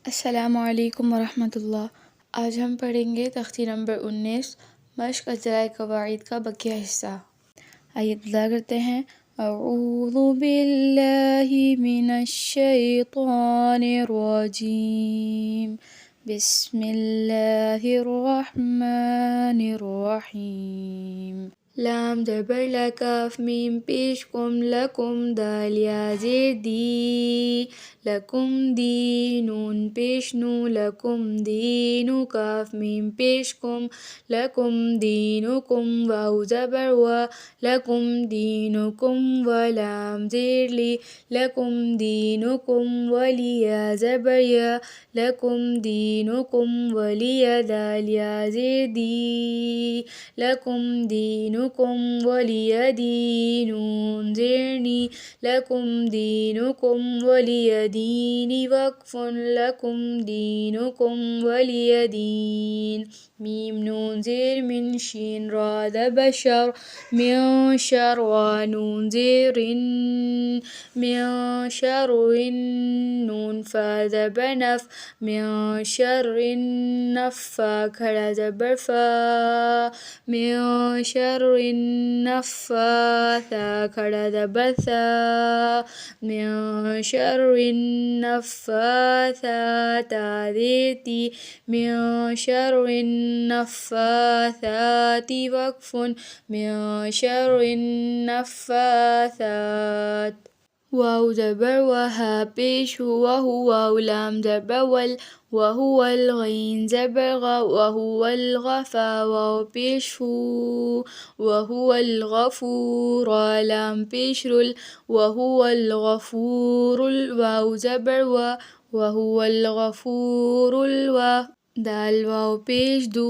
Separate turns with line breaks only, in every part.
अस्सलामुअलैकुम वरहमतुल्लाह। आज हम पढ़ेंगे तख्ती नंबर 19 मश्क अज्जाए कवाइद का बकिया हिस्सा। आइए इब्तिदा करते हैं। अऊज़ु बिल्लाहि मिनश शैतानिर रजीम। बिस्मिल्लाहिर रहमानिर रहीम। लाम ज़बर ला काफ मीम पेश कुम लकुम दाल या ज़ेर दी लकुम दी नून पेश नू लकुम दीनु काफ मीम पेश कुम लकुम दीनुकुम वाउ ज़बर व लकुम दीनुकुम व लाम ज़ेर ली लकुम दीनुकुम वलिया ज़बर या लकुम दीनुकुम वलिया दाल या ज़ेर दी लकुम दीनुकुम वलिया दीनून ज़ेरनी लकुम दीनुकुम वलिया दीनी वक्फ़ुन लकुम दीनुकुम वलिया दीन। मीम नून ज़ेर मिन शीन रा बशर मिन शर व नून ज़ेरिन मिन शर्रिन नून फा ज़बर नफ मिन शर्रिन नफ़्फ़ा खड़ा ज़बर फा मिन शर्रिन नफ़्फ़ाथा खड़ा ज़बर सा मिन शर्रिन नफ़्फ़ाथाता ज़ेर ती मिन शर्रिन नफ़्फ़ाथाति वक्फ़ुन मिन शर्रिन नफ़्फ़ाथात। वाउ ज़बर वहा पेश हुआ हुआ लाम ज़बर वल वहुवल गईन ज़बर गा वहुवल गफ़ा वाउ पेश हु वहुवल गफ़ूर लाम पेश रुल वहुवल गफ़ूरुल वाउ ज़बर व वहुवल गफ़ूरुल व दाल वाउ पेश दू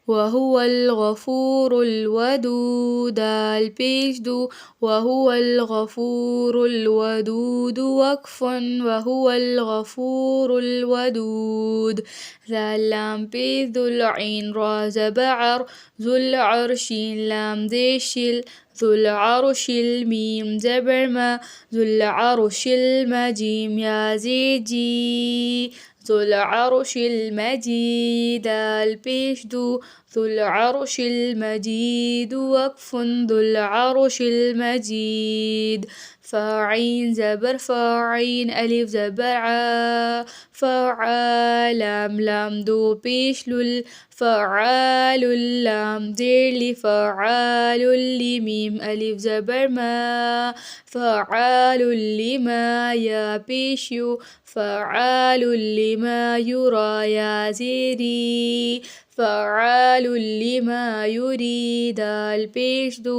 वहुवल गफ़ूरुल वदूद दाल पेश दू वहुवल गफ़ूरुल वदूद वक्फ़ुन वहुवल गफ़ूरुल वदूद। ज़ाल लाम पेश दुल ऐन रा ज़बर ज़ुल अर्शिन लाम ज़ेर शिल ज़ुल अर्शिल मीम ज़बर मा ज़ुल अर्शिल मजीम या ज़ेर जी ज़ुल अर्शिल मजीद दाल पेश दू ज़ुल अर्शिल मजीद वक्फ़ुन ज़ुल अर्शिल मजीद। फ़ाइन ज़बर फ़ाइन अलिफ ज़बर आ फ़आ लाम लाम दो पेश लुल फ़आलुल लाम ज़ेर ली फ़आलुल ली मीम अलिफ ज़बर मा फ़आलुल लिमा या पेश यू फ़आलुल लिमा युरा या ज़ेरी फ़आलुल लिमा युरी दाल पेश दू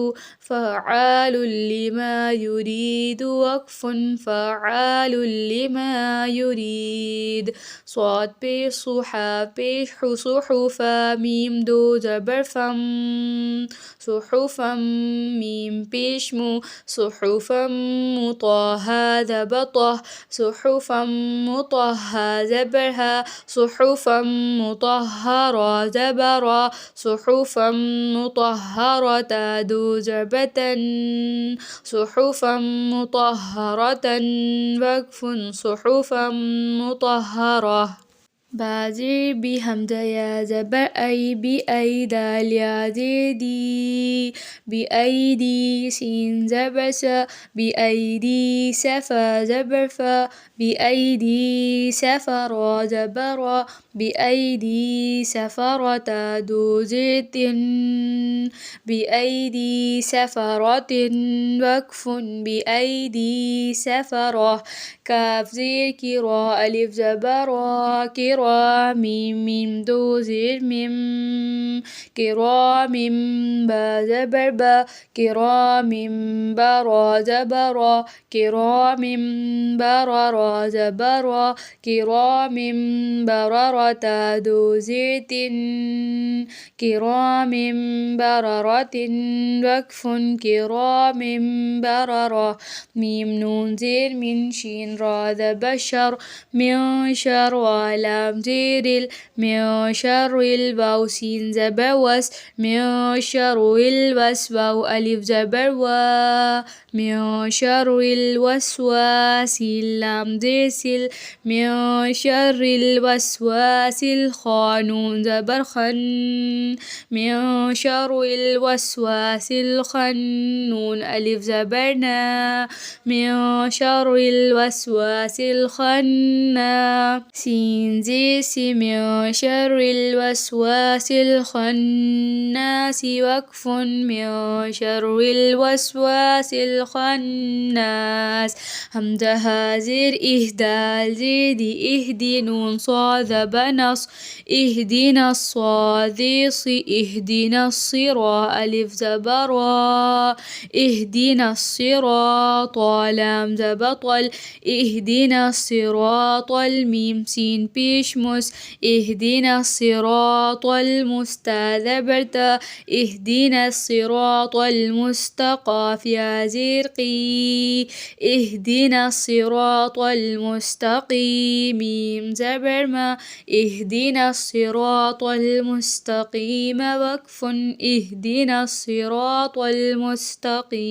फ़आलुल लिमा युरीद वक्फ़ुन फ़आलुल लिमा युरीद। स्वाद पेश सुहा पेश हु सुहुफ़ा मीम दो ज़बर फ़म सुहुफ़म मीम पेश मु सुहुफ़म मुطهّा ज़बर طه सुहुफ़म मुطهّा ज़बर हा सुहुफ़म मुطهّरा ज़बर रा सुहुफ़म मुطهّरता दो ज़बर तन सुहुफ़म मुطهّरतन वक्फ़ुन सुहुफ़म मुطهّरा। बाज़ेर बी हमज़ा या ज़बर ऐ बी ऐ दाल या ज़ेर दी बी ऐ दी सीन ज़बर सा बी ऐ दी सफ़ा ज़बर फ़ा बी ऐ दी सफ़रा ज़बर रा बी ऐ दी सफ़रता दो ज़ेर तिन बी ऐ दी सफ़रतिन वक्फ़ुन बी ऐ दी सफ़रा। काफ ज़ेर किरा अलिफ ज़बर रा किरा मीम दो ज़ेर मिम किरा मिम बा ज़बर बा किरा मिम बरा ज़बर रा किरा मिम बरा रा ज़बर रा किरा मिम बररता दो ज़ेर तिन किरा मिम बररतिन वक्फ़ुन किरा मिम बररा। मीम नून ज़ेर मिन शीन रा ज़बर शर मिन शर व लाम لام زير من شر الواو سين زبر وس من شر الوسواس ألف زبر و من شر الوسواس اللام زير من شر الوسواس الخانون زبر خن من شر الوسواس الخنون ألف زبرنا من شر الوسواس الخناس سين زيس من شر الوسواس الخناس وكف من شر الوسواس الخناس همزة هازر إهدال زيد إهدي نون صاد بنص اهدنا الصادص اهدنا الصراط ألف زبرا اهدنا الصراط لام زبطل اهدنا الصراط الميم سين بيشمس اهدنا الصراط المستذبرت اهدنا الصراط المستقى يا زرقي اهدنا الصراط المستقيم ميم زبرما اهدنا الصراط المستقيم وكف اهدنا الصراط المستقيم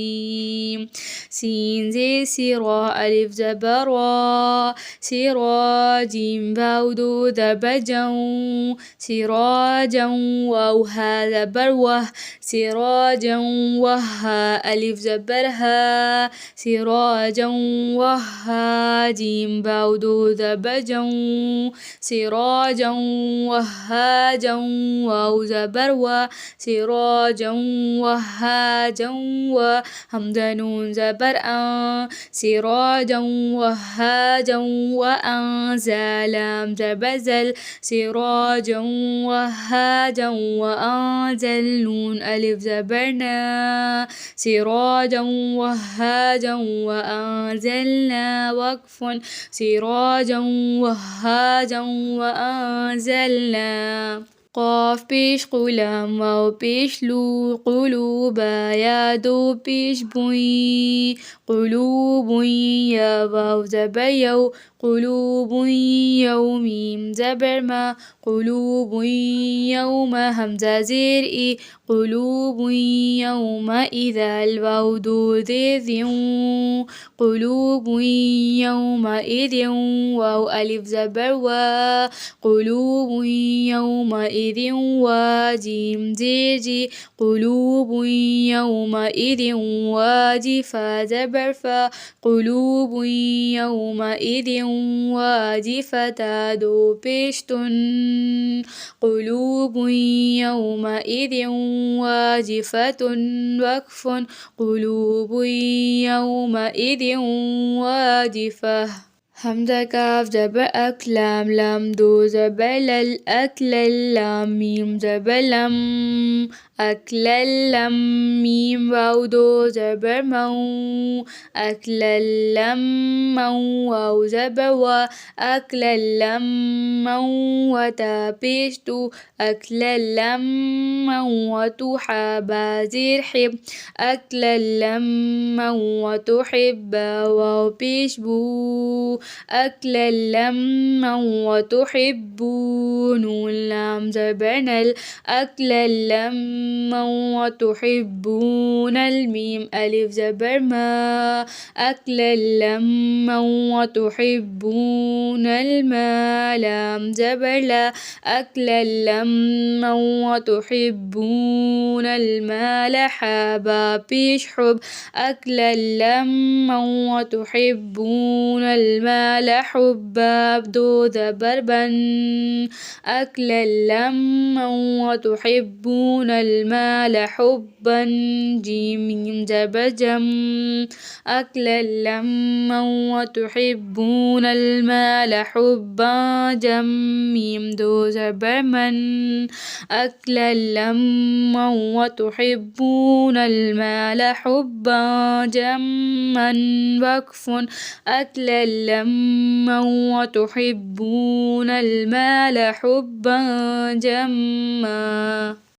سين زي سرا ألف زبرا سراج باودو دبجا سراجا ووها زبروه سراجا وها ألف زبرها سراجا وها جيم باودو دبجا سراجا وهاجا واو زبر سراجا وهاجا وهمزة نون زبر سراجا وهاجا وأنزل زبزل سراجا وهاجا وأنزل نون ألف زبرنا سراجا وهاجا وأنزلنا وكف سراجا وهاجا وأنزلنا قاف بيش قلم واو بيش لو قلوبا يا دو بيش بوي قلوب يا واو زبر يو قلوب يوم زبر ما قلوب يوم همزة زرئي قلوب يومئذ الواو دو ذي قلوب يومئذ واو ألف زبر و قلوب يومئذ وجيم زيجي قلوب يومئذ واجفة زبر فا قلوب يومئذ واجفة دو بيشتن قلوب يومئذ واجفة وكف قلوب يومئذ واجفة همزة كاف زبر أكلام لام دو زبر الأكل اللام ميم زبر لم أكل اللم ميم واو دو زبر مو أكل اللم مو واو زبر و أكل اللم مو وتابشتو أكل اللم مو وتحابا زرحب أكل اللم مو وتحب واو بيشبو أكل اللم وتحبون اللام زبرنا الأكل اللم وتحبون الميم ألف زبر ما أكل اللم وتحبون الماء لام زبر لا أكل اللم وتحبون المال حابا بيشحب أكل اللم وتحبون المال حبا بدو ذبربا أكل اللم وتحبون المال حبا جيم زبجم أكل اللم وتحبون المال حبا جم دو زبرمن أكل اللم وتحبون المال حبا جما وكف أكل اللم وتحبون المال حبا جما